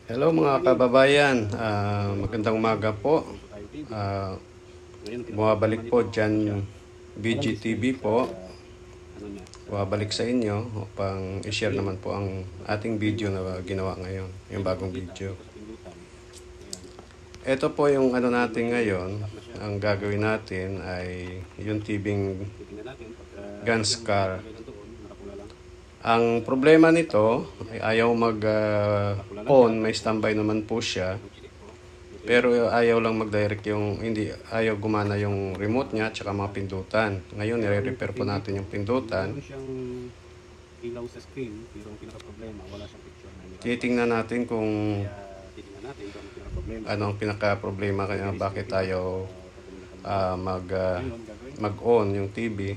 Hello mga kababayan, magandang umaga po. Bumabalik po dyan BGTV po. Bumabalik sa inyo upang i-share naman po ang ating video na ginawa ngayon, yung bagong video. Ito po yung ano natin ngayon, ang gagawin natin ay yung tibing Gunscar. Ang problema nito ay ayaw mag-on, may standby naman po siya. Pero ayaw lang mag-direct yung, hindi, ayaw gumana yung remote niya at saka mga pindutan. Ngayon, nire-repair po natin yung pindutan. Ilaw sa screen, pero ang pinaka-problema, wala siyang picture na Titingnan natin kung titingnan natin kung ang pinaka-problema. ano ang pinaka-problema kanya, bakit ayaw mag-on yung TV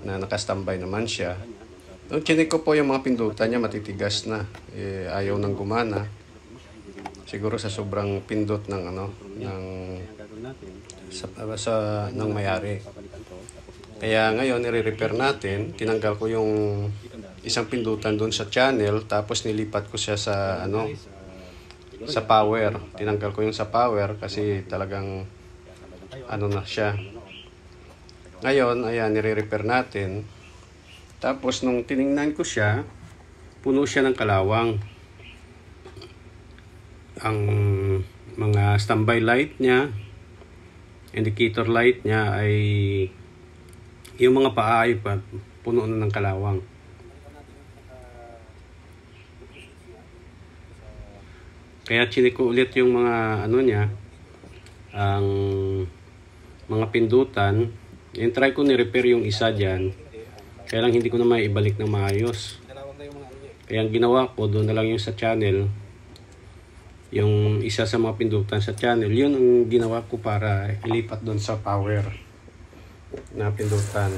na naka-standby naman siya. Nung chinik ko po yung mga pindutan niya, matitigas na. Ayaw nang gumana. Siguro sa sobrang pindot ng ng may-ari. Kaya ngayon i-repair natin. Tinanggal ko yung isang pindutan doon sa channel, tapos nilipat ko siya sa sa power. Tinanggal ko yung sa power kasi talagang na siya. Ngayon, ayan, i-repair natin. Tapos nung tiningnan ko siya, puno siya ng kalawang. Ang mga standby light niya, indicator light niya ay yung mga paa ay puno na ng kalawang. Kaya chinik ko ulit yung mga niya, ang mga pindutan. Yung try ko ni-repair yung isa dyan. Kaya lang hindi ko na maibalik ng maayos. Kaya ang ginawa ko, doon na lang yung sa channel. Yung isa sa mga pindutan sa channel, yun ang ginawa ko para ilipat doon sa power na pindutan.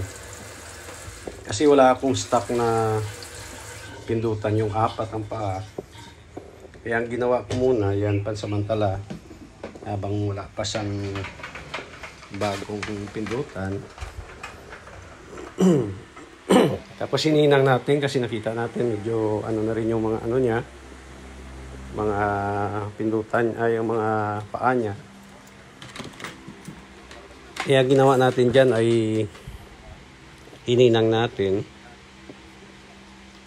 Kasi wala akong stock na pindutan, yung apat ang paa. Kaya ang ginawa ko muna, yan pansamantala, habang wala pa siyang bagong pindutan. Tapos hininang natin kasi nakita natin medyo na rin yung mga niya, mga pindutan ay yung mga paa niya. Kaya ginawa natin dyan ay hininang natin.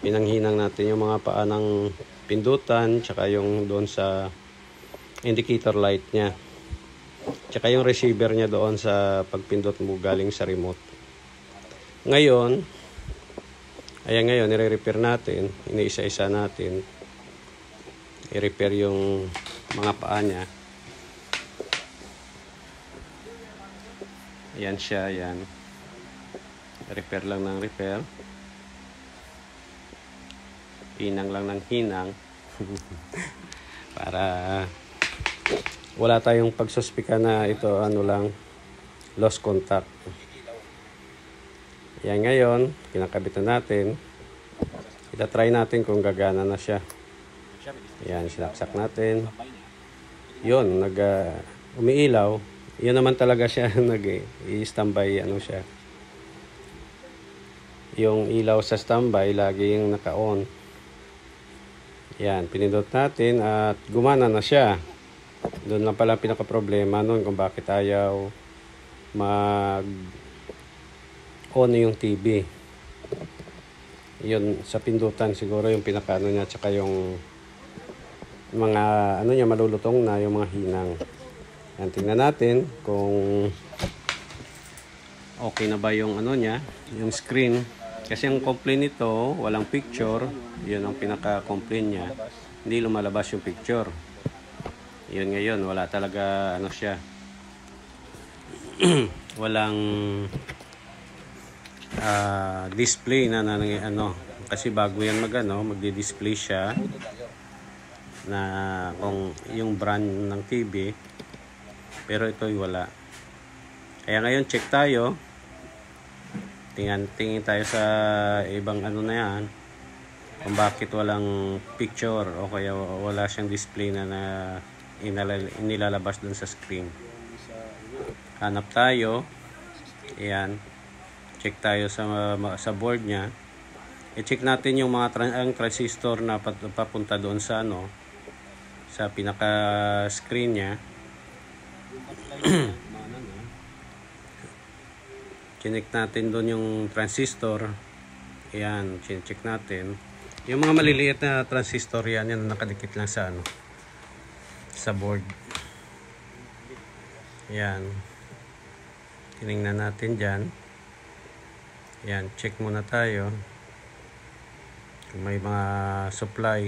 Pinanghinang natin yung mga paa ng pindutan, tsaka yung doon sa indicator light niya. Tsaka yung receiver niya doon sa pagpindot mo galing sa remote. Ngayon, nire-repair natin, iniisa-isa natin. I-repair yung mga paa niya. Ayan siya, ayan. Repair lang ng repair. Hinang lang ng hinang. Para wala tayong pagsuspika na ito lang, lost contact. Yan ngayon, kinakabit na natin. Ita-try natin kung gagana na siya. Yan, sinaksak natin. Yun, umiilaw. Yun naman talaga siya, nag-i-standby, siya. Yung ilaw sa standby, laging naka-on. Yan, pinindot natin at gumana na siya. Doon lang pala pinaka-problema nun kung bakit ayaw on yung TV. Yun sa pindutan siguro yung pinaka niya, tsaka yung mga niya malulutong na yung mga hinang. Yan, tingnan natin kung okay na ba yung niya, yung screen. Kasi ang complaint nito, walang picture. Yun ang pinaka-complaint niya. Hindi lumalabas yung picture. Yun ngayon, wala talaga siya. Walang display na kasi bago yan magdi-display siya na kung yung brand ng TV, pero ito ay wala. Kaya ngayon check tayo, tingin tayo sa ibang na yan, kung bakit walang picture o kaya wala siyang display na inilalabas dun sa screen. Hanap tayo, ayan, check tayo sa board niya. I-check natin yung mga transistor na papunta doon sa sa pinaka screen niya. Chinek natin doon yung transistor. Ayan, check natin. Yung mga maliliit na transistor yan nakadikit lang sa ano, sa board. Ayan. Tinignan natin dyan. Ayan, check muna tayo. Kung may mga supply.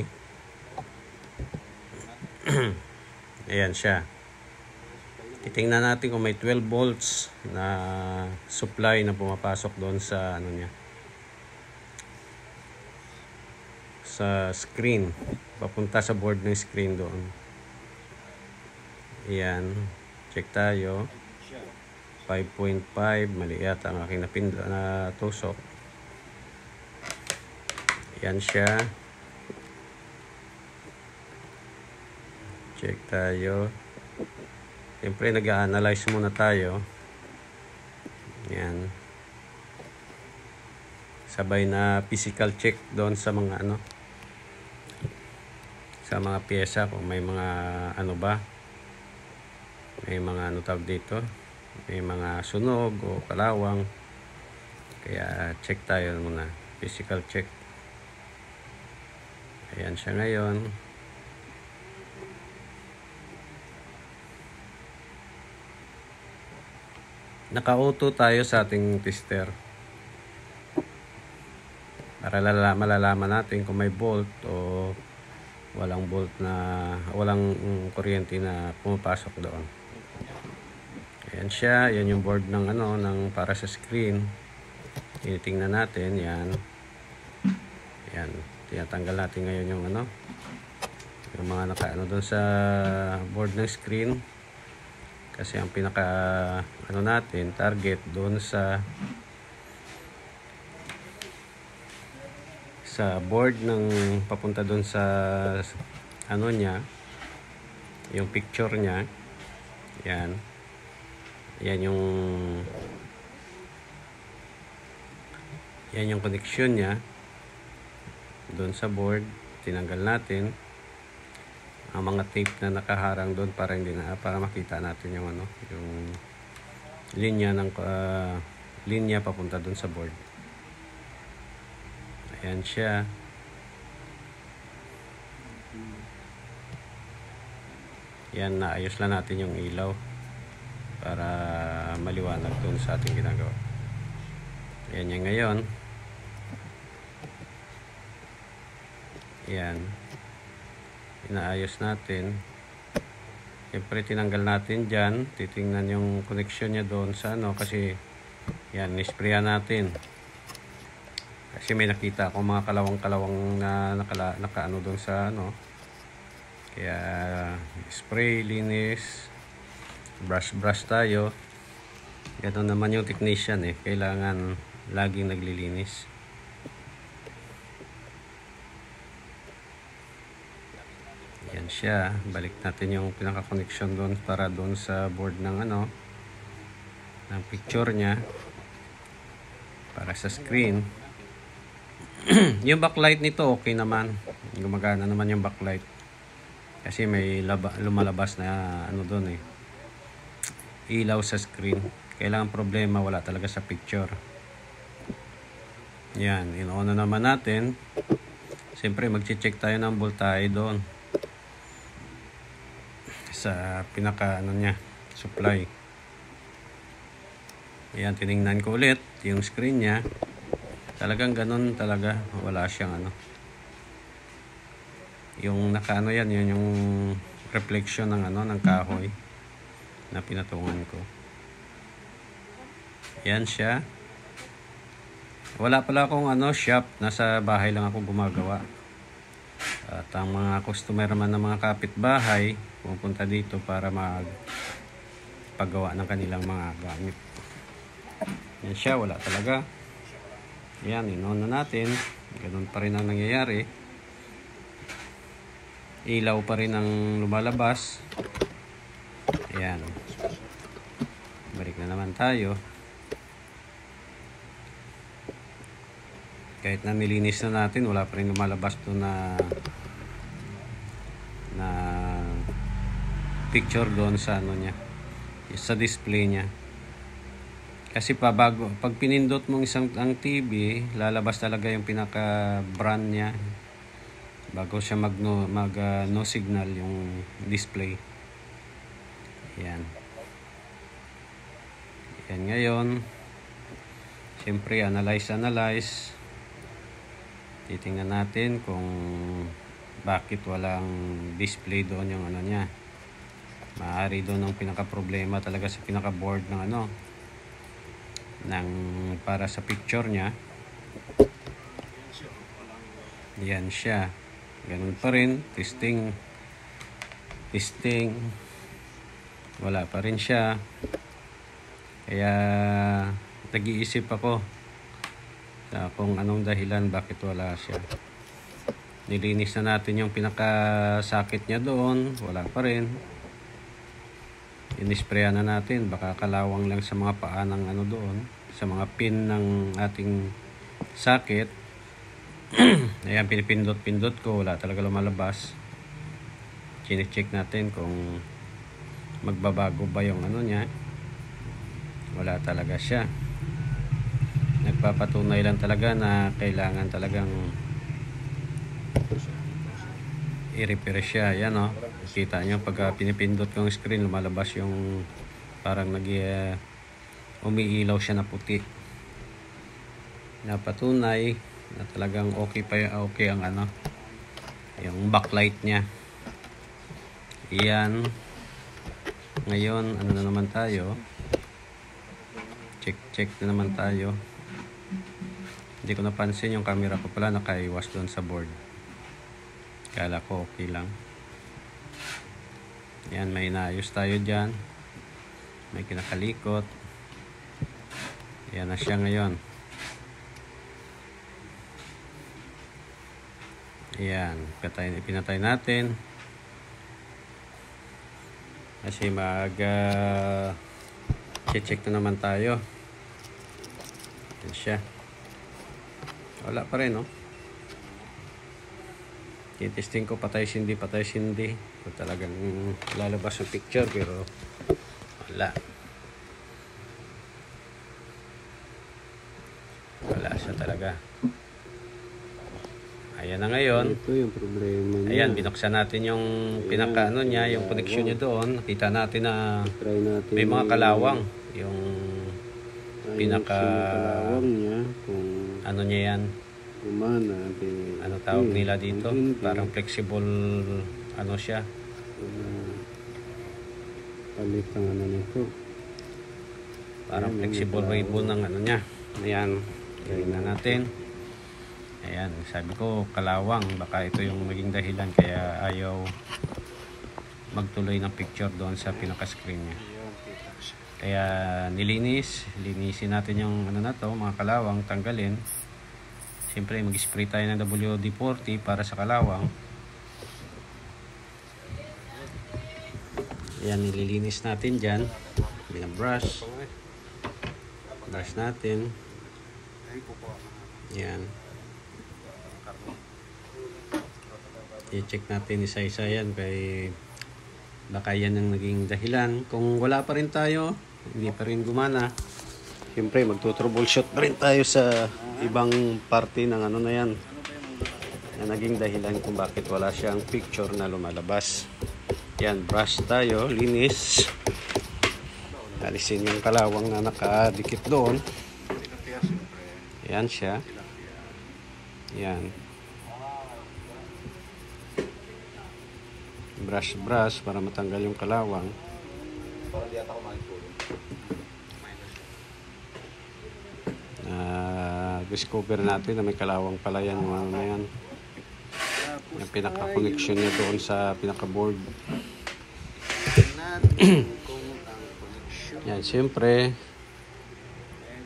Ayan siya. Titingnan natin kung may 12 volts na supply na pumapasok doon sa ano niya. Sa screen. Papunta sa board ng screen doon. Ayan. Check tayo. 5.5. Mali yata ang aking na tusok. Ayan siya. Check tayo. Siyempre nag-a-analyze muna tayo. Ayan. Sabay na physical check doon sa mga ano, sa mga pyesa kung may mga ano ba, may mga ano tawag dito, may mga sunog o kalawang. Kaya check tayo muna, physical check. Ayan siya ngayon. Naka-auto tayo sa ating tester para malalaman natin kung may bolt o walang bolt na walang kuryente na pumapasok doon. Ayan siya, yan yung board ng ano, ng para sa screen. Tinitingnan natin, yan. Yan, tinatanggal natin ngayon yung ano, yung mga naka-ano doon sa board ng screen. Kasi ang pinaka ano natin, target doon sa board ng papunta doon sa ano niya, yung picture niya. Yan. Yan yung connection niya doon sa board. Tinanggal natin ang mga tape na nakaharang doon para makita natin yung ano, yung linya ng linya papunta doon sa board. Ayan siya. Yan, naayos lang natin yung ilaw para maliwanag doon sa ating ginagawa. Ayan yan ngayon. Ayan. Inaayos natin. Siyempre tinanggal natin dyan. Titingnan yung connection niya doon sa ano, kasi yan, nisprayan natin. Kasi may nakita ako mga kalawang-kalawang na naka-ano doon sa ano. Kaya spray, linis, brush tayo. Ganun naman yung technician eh. Kailangan laging naglilinis. Yan siya. Balik natin yung pinaka-connection doon para doon sa board ng ano, ng picture niya. Para sa screen. Yung backlight nito okay naman. Gumagana naman yung backlight. Kasi may lumalabas na ano doon eh, ilaw sa screen. Kailangan problema wala talaga sa picture. Yan, in-on na naman natin. Siyempre magche-check tayo ng voltahe doon sa pinaka ano niya, supply. Yan, tiningnan ko ulit yung screen niya. Talagang ganun talaga, wala siyang ano, yung nakaano yan, yun yung reflection ng ano, ng kahoy na pinatungan ko. Yan siya. Wala pala akong ano, shop, nasa bahay lang ako gumagawa. At ang mga customer man ng mga kapitbahay pupunta dito para magpagawa ng kanilang mga gamit. Yan siya, wala talaga. Yan, in-on na natin. Ganun pa rin ang nangyayari. Ilaw pa rin ang lumalabas. Ayan. Balik na naman tayo. Kahit na nilinis na natin, wala pa rin lumalabas doon na picture doon sa ano niya, sa display niya. Kasi pag pinindot mong ang TV, lalabas talaga yung pinaka brand niya bago siya no signal yung display. Yan. Yan ngayon. Siyempre analyze. Titingnan natin kung bakit walang display doon yung ano niya. Maaari doon ang pinaka problema talaga sa pinaka board ng ano para sa picture niya. Yan siya. Ganun pa rin. Testing. Wala pa rin siya. Kaya nag-iisip ako kung anong dahilan bakit wala siya. Nilinis na natin yung pinaka-socket niya doon. Wala pa rin. Inisprayan na natin. Baka kalawang lang sa mga paa ng ano doon. Sa mga pin ng ating socket. Ayan, pinipindot ko. Wala talaga lumalabas. Chine-check natin kung magbabago ba yung ano niya. Wala talaga siya. Nagpapatunay lang talaga na kailangan talagang i-repair siya. Yan o. Kita nyo pag pinipindot ko yung screen, lumalabas yung parang umiilaw siya na puti. Napatunay na talagang okay ang ano, yung backlight niya. Iyan. Ngayon, ano na naman tayo? Check na naman tayo. Hindi ko napansin yung camera ko pala nakaiwas doon sa board. Kala ko okay lang. Yan, may inaayos tayo dyan. May kinakalikot. Yan na siya ngayon. Yan, pinatay natin. Kasi check na naman tayo. Yan siya. Wala pa rin, no? I-testing ko patay sindi. So, talagang lalabas yung picture pero wala. Wala siya talaga. Ayan na ngayon. Ito yung problema niya. Ayan, binuksan natin yung pinaka ano niya, yung connection niya doon. Nakita natin na Try natin may mga kalawang. Yung pinaka kalawang niya kung ano niya yan. gumana. Ano tawag nila dito? Parang flexible ano siya. Palit ang ano nito. Parang flexible ribbon ng ano niya. Ayan. Tingnan natin. Ayan. Sabi ko kalawang. Baka ito yung maging dahilan kaya ayaw magtuloy ng picture doon sa pinaka-screen niya. Kaya linisin natin yung ano na to, mga kalawang, tanggalin. Siyempre mag-spray tayo ng WD-40 para sa kalawang. Ayan, nililinis natin dyan. Binabrush. Brush natin. Ayan. I-check natin isa-isa yan kay baka yan ang naging dahilan. Kung wala pa rin tayo, hindi pa rin gumana, siyempre magto-troubleshoot pa rin tayo sa ibang parte ng ano na yan na naging dahilan kung bakit wala siyang picture na lumalabas. Yan, brush tayo, linis. Alisin yung kalawang na nakadikit doon. Yan siya. Yan. Brush para matanggal yung kalawang. Discover natin na may kalawang pala yan. Ano na yan. Yung pinaka-connection niya doon sa pinaka-board. Yan, siyempre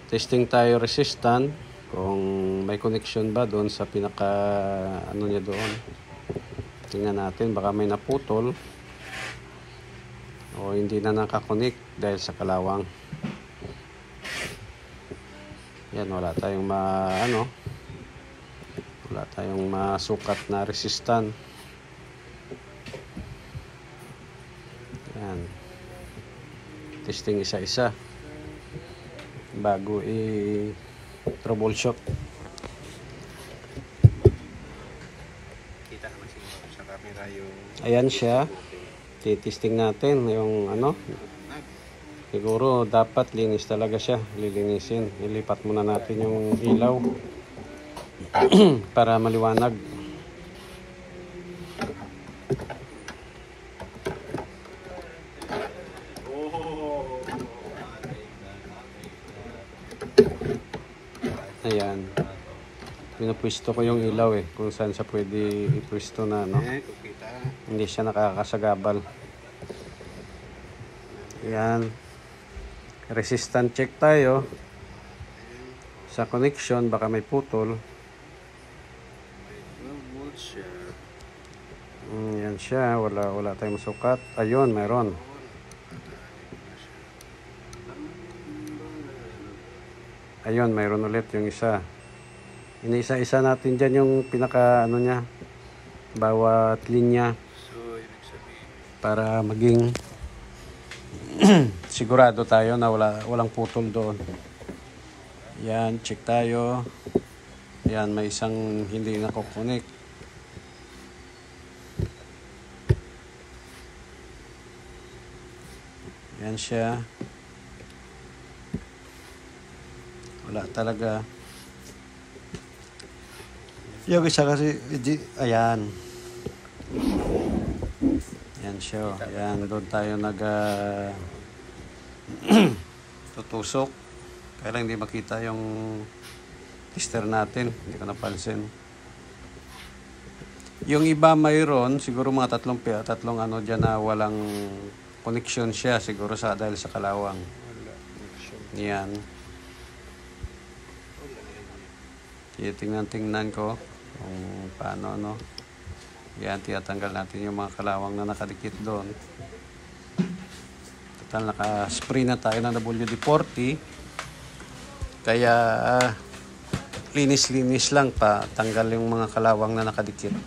testing tayo resistant kung may connection ba doon sa pinaka ano niya doon. Tingnan natin, baka may naputol o hindi na nakakonect dahil sa kalawang. Yan, wala tayong wala tayong masukat na resistant. Yan. Testing isa-isa bago i-troubleshoot. Kita naman siguro sa camera yung Ayan siya. Titesting natin yung ano. Siguro dapat linis talaga siya. Lilinisin. Ilipat muna natin yung ilaw para maliwanag. Ayan. Pinapwisto ko yung ilaw kung saan siya pwede ipwisto na, no? kita. Hindi siya nakakasagabal. Ayan. Resistant check tayo. Sa connection, baka may putol. 12 volts siya. Yan siya. Wala tayong masukat. Ayun, meron. Ayun, mayroon ulit yung isa. Iniisa-isa natin dyan yung pinaka ano niya, bawat linya So, ibig sabihin, para maging sigurado tayo na walang putol doon. Yan, check tayo. Yan, may isang hindi nakokonek. Yan siya. Wala talaga. Yung isa kasi, ayan. Ayan siya. Ayan, doon tayo tutusok. Kaya lang hindi makita yung tester natin. Hindi ko napansin. Yung iba mayroon, siguro mga tatlong ano dyan na walang connection siya. Siguro dahil sa kalawang. Yan. Tingnan ko kung paano, no. Yan, tiyatanggal natin yung mga kalawang na nakadikit doon. Total, naka-spray na tayo ng WD-40. Kaya, linis-linis lang pa. Tanggal yung mga kalawang na nakadikit.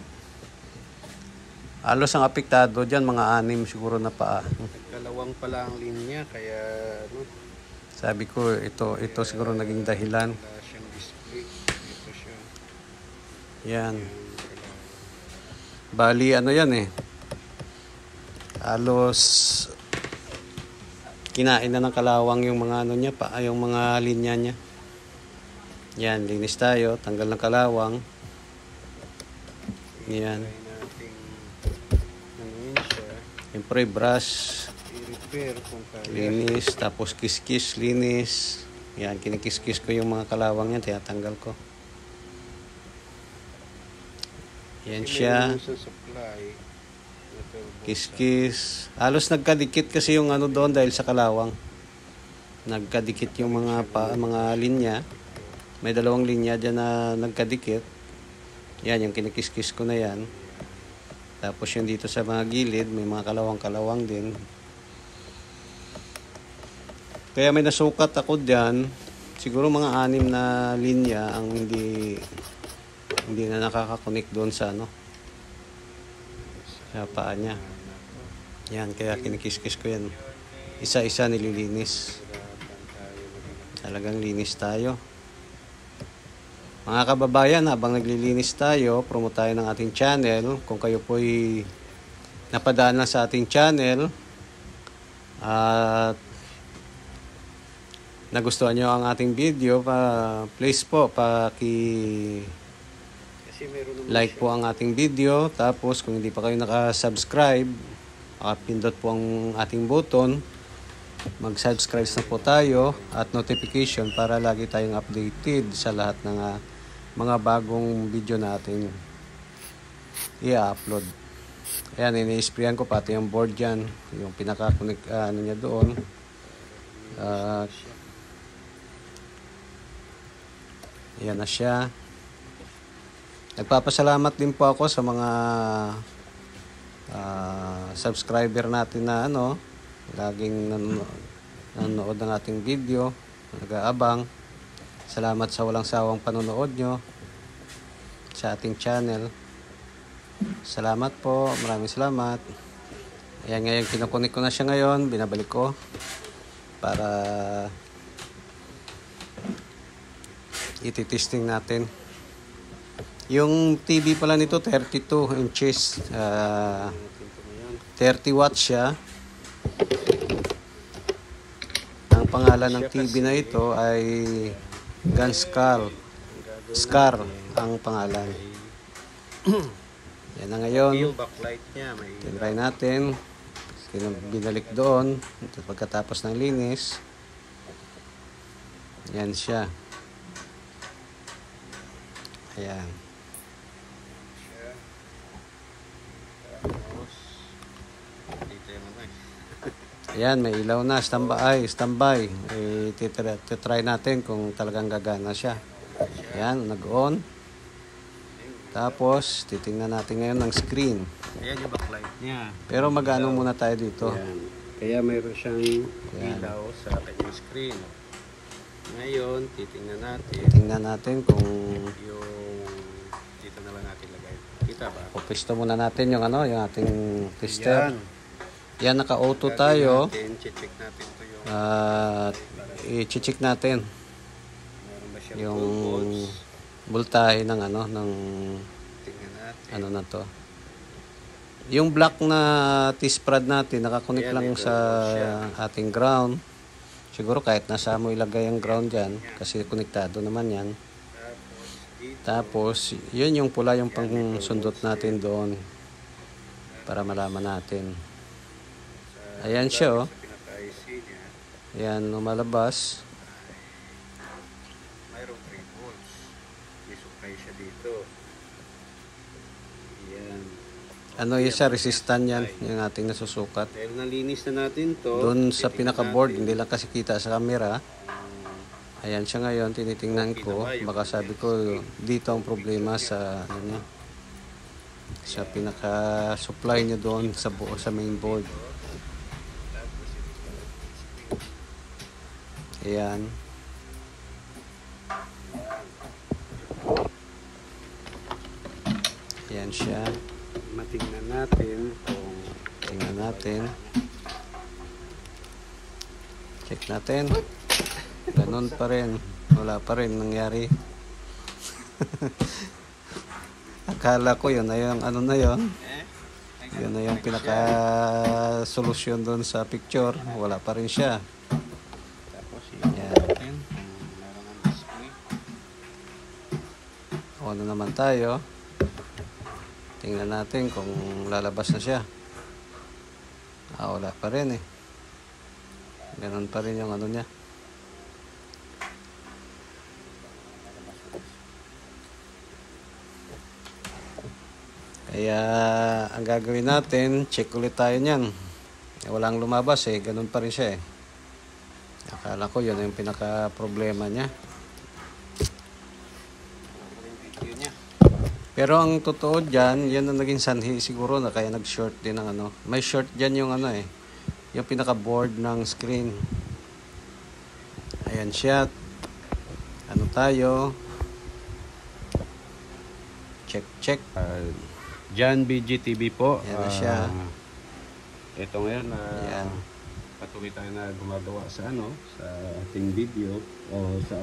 Halos ang apektado dyan, mga 6 siguro na paa. kalawang pala ang linya, kaya ano, Sabi ko, ito siguro naging dahilan. wala siyang display. Ito siya. Yan. Bali, ano yan halos kinain na ng kalawang yung mga ano niya, yung mga linya niya. Yan, linis tayo, tanggal ng kalawang. Yan. Try natin ano yun siya, Siyempre, brush, i-repair kung kaya. linis, tapos kiss-kiss, linis. Yan, kinikis-kiss ko yung mga kalawang yan, tinatanggal ko. Yan Kasi siya. meron sa supply. na 12 volts. Kiss-kiss. Halos nagkadikit kasi yung ano doon dahil sa kalawang. Nagkadikit yung mga linya. May 2 linya dyan na nagkadikit. Yan, yung kinikis-kiss ko na yan. Tapos yung dito sa mga gilid, may mga kalawang-kalawang din. Kaya may nasukat ako dyan. Siguro mga 6 na linya ang hindi na nakakakonek doon sa sa paa niya. Yan, kaya kinikis-kiss ko yan. Isa-isa nililinis. Talagang linis tayo. Mga kababayan, habang naglilinis tayo, promote tayo ng ating channel. Kung kayo po'y napadaan na sa ating channel at nagustuhan nyo ang ating video, please po, Kasi meron naman like siya. po ang ating video. Tapos kung hindi pa kayo nakasubscribe, pindot po ang ating button. Mag-subscribe na po tayo at notification para lagi tayong updated sa lahat ng mga bagong video natin i-upload. Ayan, ini-sprayan ko pati yung board dyan, yung pinaka-connect niya doon. Ayan na siya. Nagpapasalamat din po ako sa mga subscriber natin na laging nanonood ng ating video, nag-aabang. Salamat sa walang sawang panonood nyo sa ating channel. Salamat po, maraming salamat. Ayan, ngayon kinukunik ko na siya ngayon, binabalik ko para ititesting natin. Yung TV pala nito 32 inches, 30 watts siya. Ang pangalan ng TV na ito ay Gunscar. Scar ang pangalan. Yan na ngayon. Yung backlight niya may Try natin. Binalik doon. Pagkatapos ng linis. Yan siya. Ayan. dito yung ano eh. Ayan, may ilaw na. Standby. Titry natin kung talagang gagana siya. Ayan, nag-on. Tapos, titingnan natin ngayon ng screen. Ayan yung backlight niya. Pero mag-ano muna tayo dito. Ayan. Kaya mayroon siyang ilaw sa kanyang screen. Ngayon, titingnan natin Tingnan natin kung yung dito na ba natin lagay. Kita ba? pupisto muna natin yung ano, yung ating tester. Yan, naka-auto tayo. Check natin to yung At i-check natin meron ba siyang yung 12 volts. voltahe ng ano, ng Tingnan natin. ano na to. Yung black na T-sprad natin, nakakunik Ayan, lang ito sa siya. ating ground. Siguro kahit nasa mo ilagay ang ground dyan, kasi konektado naman yan. Tapos dito, Tapos, yun yung pula yung pangsundot natin doon para malaman natin. Ayan siya, oh. sa pinaka-IC niya, Ayan, lumalabas. mayroong 3 volts. May supply siya dito. Ayan. Ano yun siya, resistant yan, yung ating nasusukat. Dahil nalinis na natin to, Doon sa titingnan pinaka-board, natin hindi lang kasi kita sa camera. kung Ayan siya ngayon, tinitingnan ko. Baka sabi ko, dito ang problema sa ano niya, sa pinaka-supply niya doon sa buo sa main board. Ayan. Ayan siya. matingnan natin kung Tingnan natin. Check natin. Ganun pa rin. Wala pa rin nangyari. Akala ko yun na yung ano na yun. Yun na yung pinaka-solusyon doon sa picture. Wala pa rin siya. tapos i-on Ayan. natin kung meron ang display. O ano naman tayo. Tingnan natin kung lalabas na siya. Wala pa rin eh. Ganun pa rin yung ano niya. Kaya ang gagawin natin, check ulit tayo niyan. Walang lumabas eh, ganun pa rin siya eh. Akala ko yun yung pinaka problema niya. Video niya. Pero ang totoo dyan, yan ang naging sanhi siguro na kaya nag-short din ng ano. May short dyan yung ano eh. Yung pinaka-board ng screen. Ayan siya. Ano tayo? Check. Jan BGTV po. Yan na siya. Ito ngayon na Yan. patuloy tayo na gumagawa sa ano, sa ating video o sa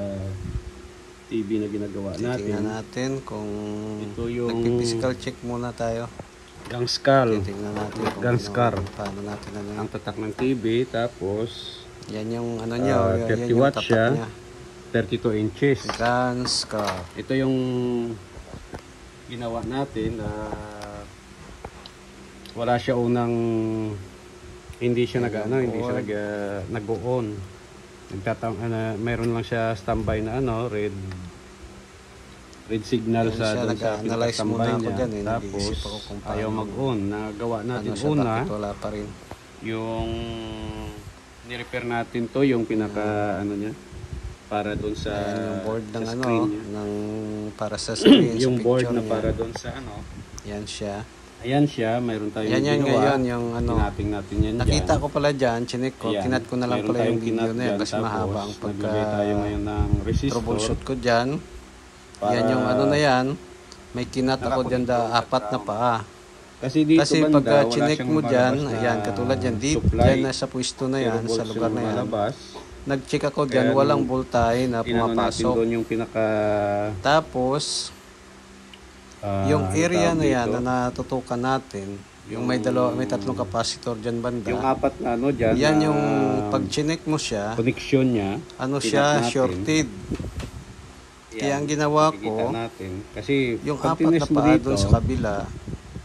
TV na ginagawa Titingnan natin. natin kung Ito yung nagpi-physical check muna tayo. Gangscal. Titingnan natin kung Gangscar. paano natin ano Ang tatak ng TV tapos yan yung ano niya. Yan 30 yung watts tapat siya. niya. 32 inches. Gunscar. Ito yung ginawa natin na wala siya unang hindi siya nag-on. Mayroon lang siya standby na ano, red signal Yan sa siya, doon sa nag-analyze pinaka-standby muna ako niya. dyan eh. Tapos Nag-iisip ako kung paano ayaw mag-on. Nagawa natin siya, una bakit wala pa rin. yung ni-repair natin to yung pinaka ano niya para doon sa Ayan yung board ng sa ano, screen niya. ng para sa screen, Yung sa board picture na niya. para doon sa ano. Yan siya. Ayan siya, mayroon tayong Yan ginawa. ngayon, yung ano. Tinating natin yan Nakita dyan. ko pala dyan, chinik ko. Ayan. Kinat ko na lang Mayroon pala yung tayong video kinat na yan dyan, kasi tapos mahaba ang naglagay tayo ngayon ng resistor. troubleshoot ko dyan. Para Yan yung ano na yan. May kinat ako dyan nakakonector apat na sa paa. Kasi dito Kasi banda, pagka wala chinek siyang mo dyan, lumalabas na ayan, katulad yan, supply. dyan na sa pwesto na yan, Zero sa volts lugar yung na yan. lumalabas. Nag-check ako dyan, Kaya walang nung voltahe na inano natin pumapasok. doon yung pinaka Tapos, yung ano area tawag na yan dito? na natutukan natin, yung may tatlong kapasitor dyan banda. Yung apat na ano dyan, Yan na yung pag chinek mo siya, connection niya, ano tinat siya, natin. shorted. Yan, Kaya ang ginawa makikita ko, natin. Kasi yung pag apat na tinis mo paa dito, doon sa kabila,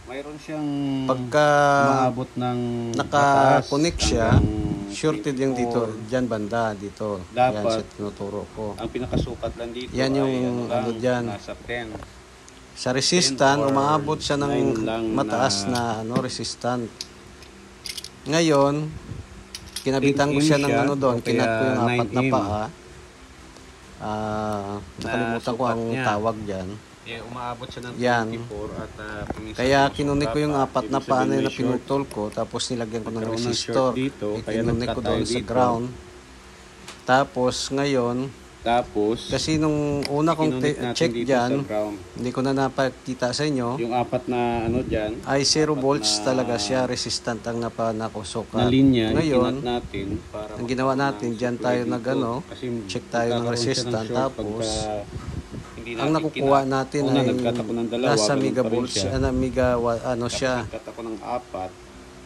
mayroon siyang pagka umaabot ng naka-connect pataas siya, hanggang shorted yung 24. dito, dyan banda, dito. Yan Dapat, siya tinuturo ko. ang pinakasukat lang dito Yan yung ay ano dyan. nasa 10. Sa resistant, 10 or umaabot siya 9 ng lang mataas na ano, resistant. Ngayon, kinabitan ko 8 siya siya, ng ano doon, o kaya kinat ko yung apat na 9M. paa. Nakalimutan ko sukat ang niya. tawag dyan. Eh, umaabot siya ng 24 Yan. at paminsan Kaya susukat kinunik ko yung pa. apat na Ibig paa sabihin na may short. pinutol ko, tapos nilagyan ko ng Nagkaroon ng resistor. short dito, kaya Kinunik ko nagkat doon tayo sa dito. ground. Tapos ngayon, Tapos, kasi nung una kong kinunik natin check dito dyan, sa ground. hindi ko na napakita sa inyo, Yung apat na ano dyan, ay 0 apat volts na- talaga siya, resistant ang na nakusukat. linya, Ngayon, ikinat natin para ang ginawa natin, magkaroon ng dyan supply tayo dito. nag-ano, Kasi check tayo ng magkakaroon siya resistant, short tapos, pagka hindi ang natin nakukuha kinat. natin Una, ay nagkat ako ng dalawa, nasa ganun pa rin megavolts, siya. ano Tapos siya, nagkat ako ng apat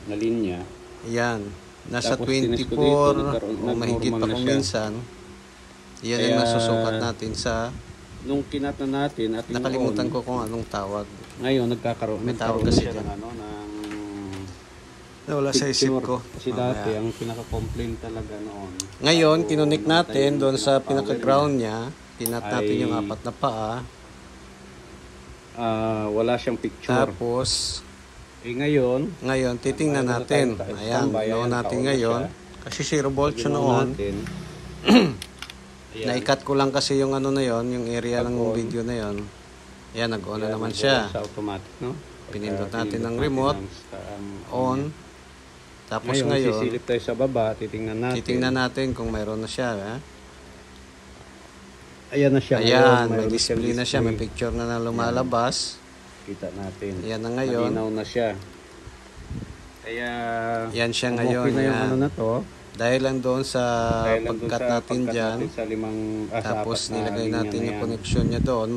na linya. yan, nasa Tapos tinis ko 24 dito, o mahigit pa nag-normal na kung siya. minsan. Yan Kaya, ang nasusukat natin sa, Nung kinat na natin at nakalimutan on, ko kung anong tawag. ngayon nagkakaroon May tawag nagkaroon kasi siya dyan. ng ano ng Nawala sa isip picture. ko. Kasi dati ang pinaka-complaint talaga noon. Ngayon, bago kinunik mamatay natin yung doon sa pinaka-power pinaka-ground niya. Pinat natin ay- yung apat na paa. wala siyang picture. Tapos, Ngayon, titingnan ayaw na natin. tayo Ayan, standby, ginawa ayan, natin nakaon na ngayon. siya. Kasi 0 volts siya ginawa noon. natin, ayan, Naikat ko lang kasi yung ano na yon, yung area ng Pag-on. video na yon. Ayan, nag-on na ayan, naman nag-on siya. Sa automatic, no? Pinindot Pagka natin ng pinindot remote. On. Tapos ngayon, sisilip tayo sa baba, titingnan natin. titingnan natin kung mayroon na siya. Ayan na siya. Ayan, ngayon, may mayroon display siyang na siya. May display. picture na lumalabas. Kita natin. Ayan na ngayon. Malinaw na siya. Kaya, Yan siya kung ngayon. okay na yung Yan. ano na to. Dahil lang doon sa Dahil lang dun pagkat sa natin pagkat dyan. natin sa limang, sa Tapos apat na nilagay linya natin na yung yan. connection niya doon.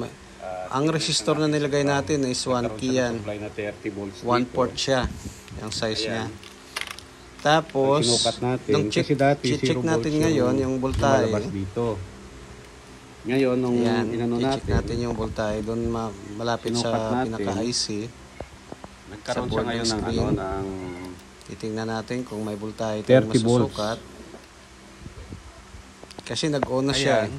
Ang resistor na nilagay natin is 1 key yan. Supply na 30 volts 1 dito. port siya. Yung size Ayan. niya. Tapos, Pag sinukat natin, nung check, kasi dati check 0 natin volts ngayon yung voltahe. lumalabas dito. Ngayon, nung Ayan, inano check natin, natin yung voltahe doon malapit sinukat sa natin. pinaka-IC. nagkaroon sa siya board ngayon ng ng, screen. ano, ng Titingnan natin kung may voltahe 30 tayong volts. masusukat. Kasi nag-on na siya. Ayan.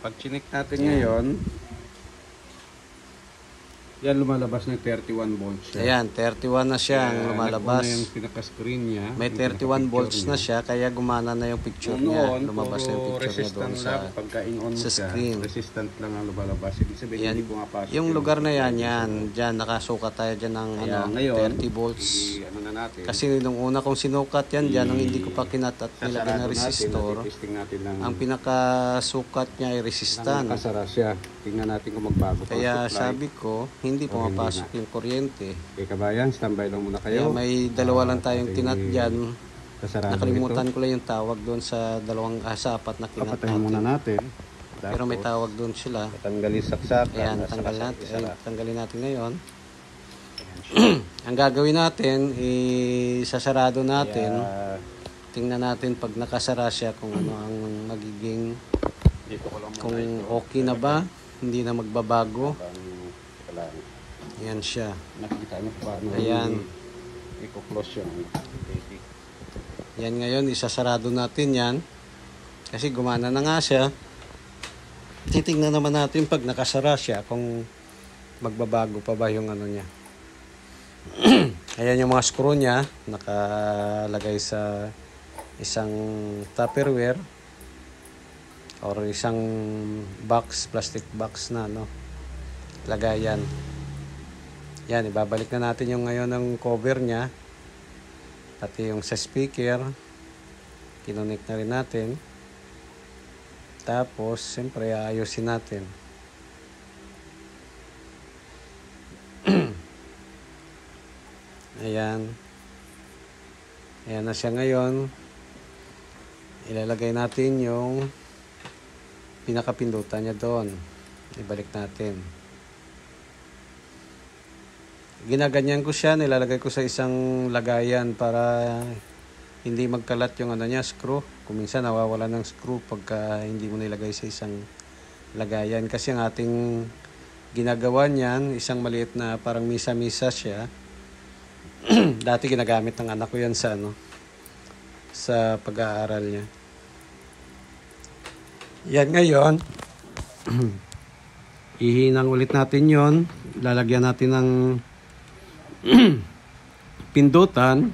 Pag chinik natin ngayon, yan lumalabas ng 31 volts siya. Ayan, 31 na siya ang Kaya lumalabas. nag-on na yung pinaka-screen niya. May yung 31 pinaka-picture volts na niya. siya, kaya gumana na yung picture Noon, niya. Lumabas na yung puro picture niya doon resistant sa... lang. Pagka in-on mo sa siya, screen. resistant lang ang lumalabas. Ibig sabihin, Yan, hindi pumapasok. yung lugar na yan, dyan, nakasukat tayo dyan ng Kaya ano, ngayon, 30 volts. ano na natin. Kasi nung una kong sinukat yan dyan, nung hindi ko pa kinat at nilagay na resistor, natin ng ang pinakasukat niya ay resistant. nakasara siya. Tingnan natin kung magbago pa ang Kaya supply. sabi ko, hindi O, hindi pumapasok yung kuryente. Okay kabayan, standby lang muna Kaya kayo. may dalawa lang tayong Pati kinat dyan. kasarado Nakalimutan ito. ko lang yung tawag doon sa sa apat na kinat Papatayin muna natin. natin. Pero may Tapos, tawag doon sila. Tanggalin saksak. Ayan, tanggalin natin ngayon. Ang gagawin natin, isasarado natin. Tingnan natin pag nakasara siya kung ano ang magiging, dito ko lang muna kung ito. okay na ba, hindi na magbabago. Teka lang. Ayan siya. Nakikita niyo paano Ayan. i-close yung Yan ngayon, isasarado natin yan. Kasi gumana na nga siya. Titingnan naman natin pag nakasara siya kung magbabago pa ba yung ano niya. Ayan yung mga screw niya. Nakalagay sa isang Tupperware or isang box, plastic box na no. Lagayan. Yan, ibabalik na natin yung ngayon ng cover niya. Pati yung sa speaker. Kinonek na rin natin. Tapos, siyempre, ayusin natin. Ayan. Ayan na siya ngayon. Ilalagay natin yung pinakapindutan niya doon. Ibalik natin. Ginaganyan ko siya. Nilalagay ko sa isang lagayan para hindi magkalat yung ano niya, screw. Kung minsan nawawala ng screw pagka hindi mo nilagay sa isang lagayan. Kasi ang ating ginagawa niyan, isang maliit na parang misa-misa siya. Dati ginagamit ng anak ko yan sa sa pag-aaral niya. Yan ngayon. Ihinang ulit natin yon. Lalagyan natin ng pindutan.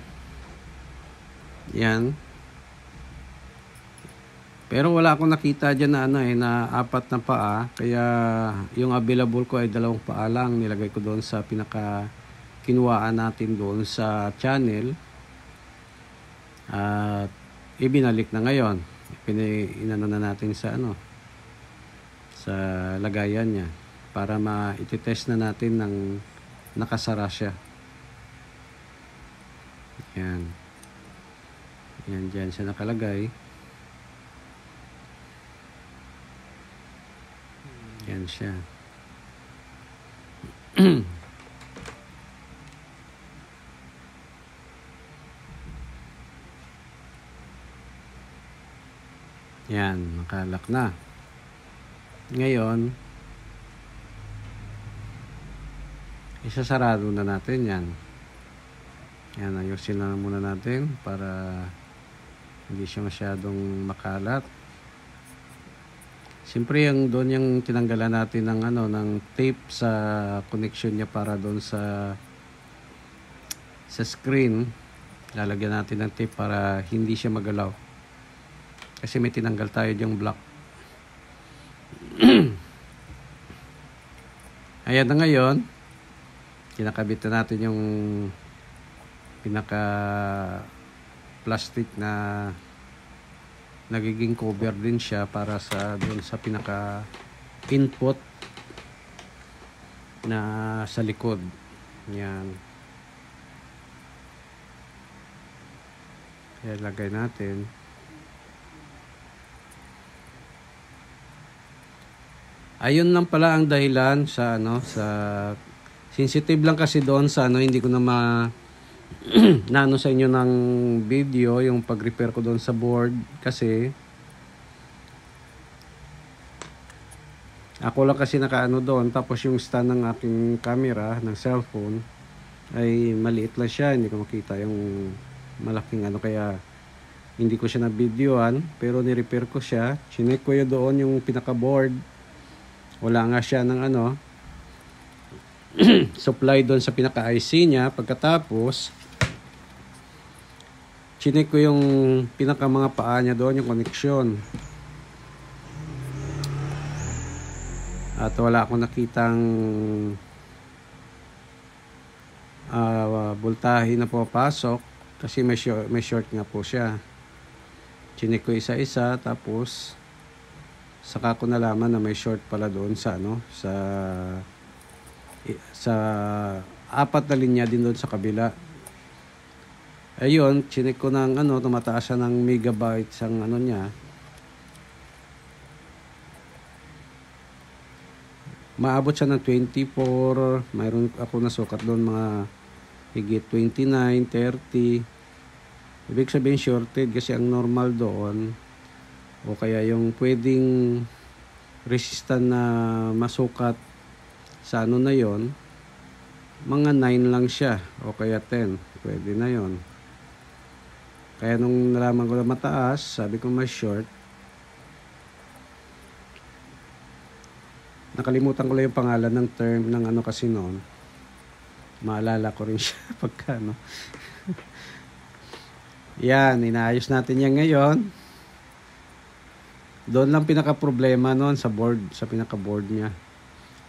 Yan. Pero wala akong nakita dyan na na 4 na paa. Kaya yung available ko ay 2 paa lang. Nilagay ko doon sa kinuhaan natin doon sa channel. At ibinalik na ngayon. Inano na natin sa sa lagayan niya para ititest na natin ng nakasara siya. Yan. Yan dyan siya nakalagay. Yan siya. Yan, nakalak na. Ngayon, isasarado na natin yan. Yan, ayusin na muna natin para hindi siya masyadong makalat. Siyempre doon yung tinanggalan natin ng tape sa connection niya para doon sa screen. Lalagyan natin ng tape para hindi siya magalaw. Kasi may tinanggal tayo yung block. Ayan na ngayon. Kinakabit na natin yung pinaka plastic na nagiging cover din siya para doon sa pinaka input na sa likod. Yan. Kaya lagay natin. Ayun lang pala ang dahilan sa sa sensitive lang kasi doon sa hindi ko na naano sa inyo ng video yung pag-repair ko doon sa board kasi ako lang kasi nakaano doon, tapos yung stand ng aking camera ng cellphone ay maliit lang siya, hindi ko makita yung malaking kaya hindi ko siya na videoan, pero ni-repair ko siya. Chinek ko yun doon yung pinaka board, wala nga siya ng supply doon sa pinaka IC niya. Pagkatapos chinek ko yung pinaka mga paa niya doon, yung connection, at wala akong nakitang voltahe na pumapasok kasi may short nga po siya. Chinek ko isa-isa, tapos saka ko nalaman na may short pala doon sa sa 4 na linya din doon sa kabila. Ayun, chinek ko ng tumataas siya ng megabytes ang niya. Maabot siya ng 24, mayroon ako nasukat doon mga higit 29, 30. Ibig sabihin shorted kasi ang normal doon o kaya yung pwedeng resistant na masukat sa na yon, mga 9 lang siya o kaya 10, pwede na yon. Kaya nung nalaman ko na mataas, sabi ko may short. Nakalimutan ko lang yung pangalan ng term ng kasi noon. Maalala ko rin siya pagka Yan, inaayos natin yan ngayon. Doon lang pinaka problema noon sa board, sa pinaka board niya.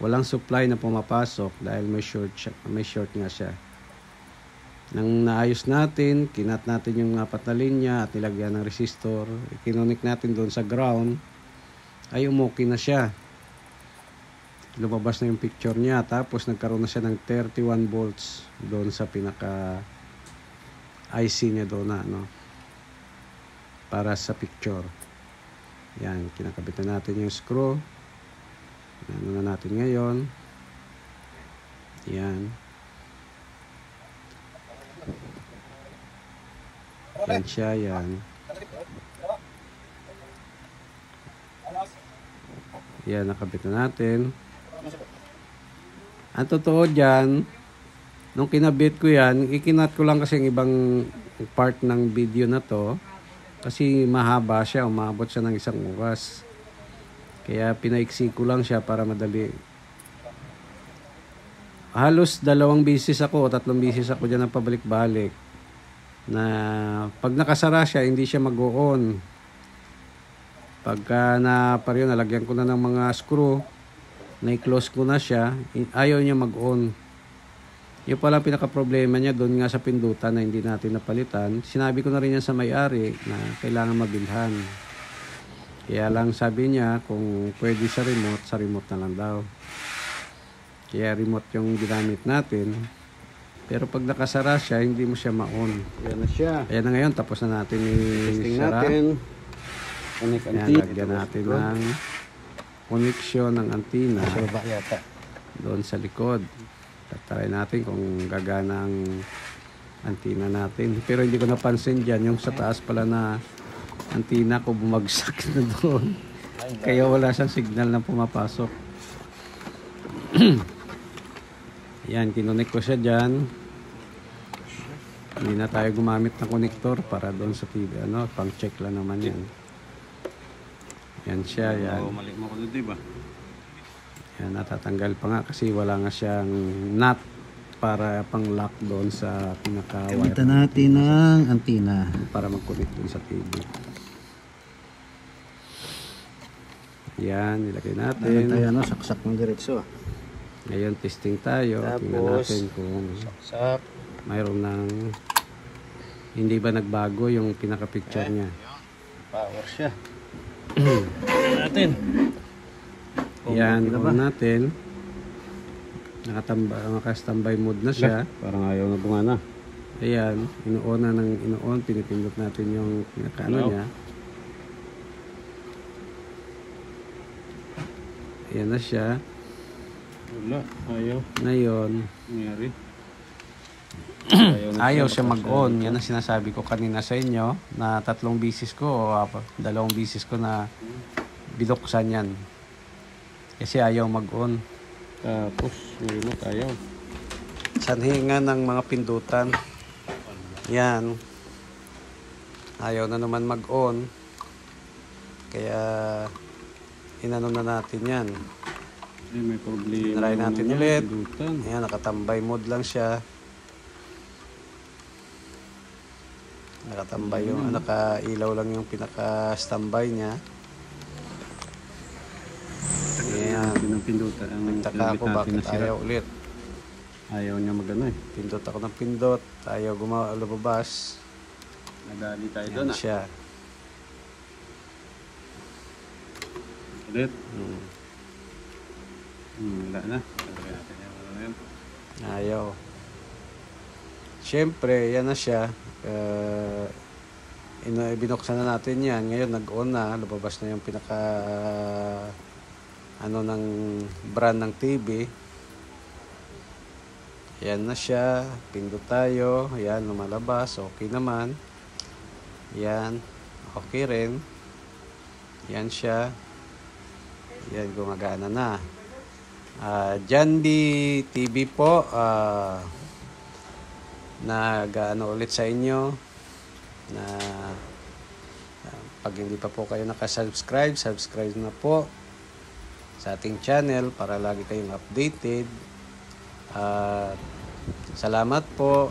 Walang supply na pumapasok dahil may short nga siya. Nang naayos natin, kinat natin yung 4 na linya at nilagyan ng resistor, kinonik natin doon sa ground, ay umuki na siya. lumabas na yung picture niya. Tapos nagkaroon na siya ng 31 volts doon sa pinaka IC niya doon na ano, para sa picture. Yan, kinakabit na natin yung screw. Ano na natin ngayon. Yan. Yan siya, yan. Yan, nakabit na natin. Ang totoo dyan, nung kinabit ko yan, ikinat ko lang kasi yung ibang part ng video na to. Kasi mahaba siya, umabot siya ng 1 oras. Kaya pinaiksi ko lang siya para madali. Halos 2 bisis ako o 3 bisis ako dyan ng pabalik-balik. Na pag nakasara siya, hindi siya mag-on. Pagka nalagyan ko na ng mga screw, na-close ko na siya, ayaw niya mag-on. Yung pala pinaka-problema niya doon nga sa pindutan na hindi natin napalitan. Sinabi ko na rin yan sa may-ari na kailangan mabilhan. Kaya lang sabi niya kung pwede sa remote na lang daw. Kaya remote yung ginamit natin. Pero pag nakasara siya, hindi mo siya ma-on. Yan na siya. Ayan na ngayon, tapos na natin Testing i-sara. natin. Ayan, lagyan natin ng connection ng antenna Sa baba yata. doon sa likod. Try natin kung gagana ang antenna natin. Pero hindi ko napansin dyan, yung sa taas pala na antenna ko bumagsak na doon. Kaya wala siyang signal na pumapasok. Yan, kinonek ko siya dyan. Hindi na tayo gumamit ng connector para doon sa TV. Ano, pang check lang naman yan. Yan siya, yan. Mali mo ko doon, diba? Yan, natatanggal pa nga kasi wala nga siyang nut para pang lock doon sa pinaka-wire. Gamitan natin ng antenna. Para mag-connect doon sa TV. Yan, nilagay natin. Tayo saksak ng diretso. Ngayon, testing tayo. Tingnan natin kung Saksak. mayroon ng hindi ba nagbago yung pinaka-picture niya. Power siya. Natin. Yan, on natin. Naka-standby mode na siya. Parang ayaw na bumana. Ayan, inuon na ng inuon. Pinipindot natin yung pinaka-ano niya. Ayan na siya. Wala, ayaw. Ngayon, Nangyari. ayaw siya mag-on. Yan ang sinasabi ko kanina sa inyo na 3 bisis ko o 2 bisis ko na binuksan yan. Kasi ayaw mag-on. Tapos, may remote ayaw. Sanhingan ng mga pindutan. Yan. Ayaw na naman mag-on. Kaya inano na natin yan. May problema. Try natin ulit. Pindutan. Ayan, nakatambay mode lang siya. Nakatambay yung, nakailaw lang yung pinaka-standby niya. Ayan. Ng pindutan. Nagtaka ako bakit ayaw ulit. Ayaw niya magano eh. Pindot ako ng pindot. Ayaw lumabas. Nadali tayo Ayan doon ah. siya. Ulit. Wala na. Lagyan natin yung ano yun. Ayaw. Siyempre, yan na siya. Binuksan na natin yan. Ngayon, nag-on na. Lumabas na yung pinaka ng brand ng TV. Yan na siya. Pindot tayo. Yan, lumalabas. Okay naman. Yan. Okay rin. Yan siya. Yan, gumagana na. Jandy TV po. Nag-ano ulit sa inyo na pag hindi pa po kayo nakasubscribe, subscribe na po sa ating channel para lagi kayong updated. Salamat po.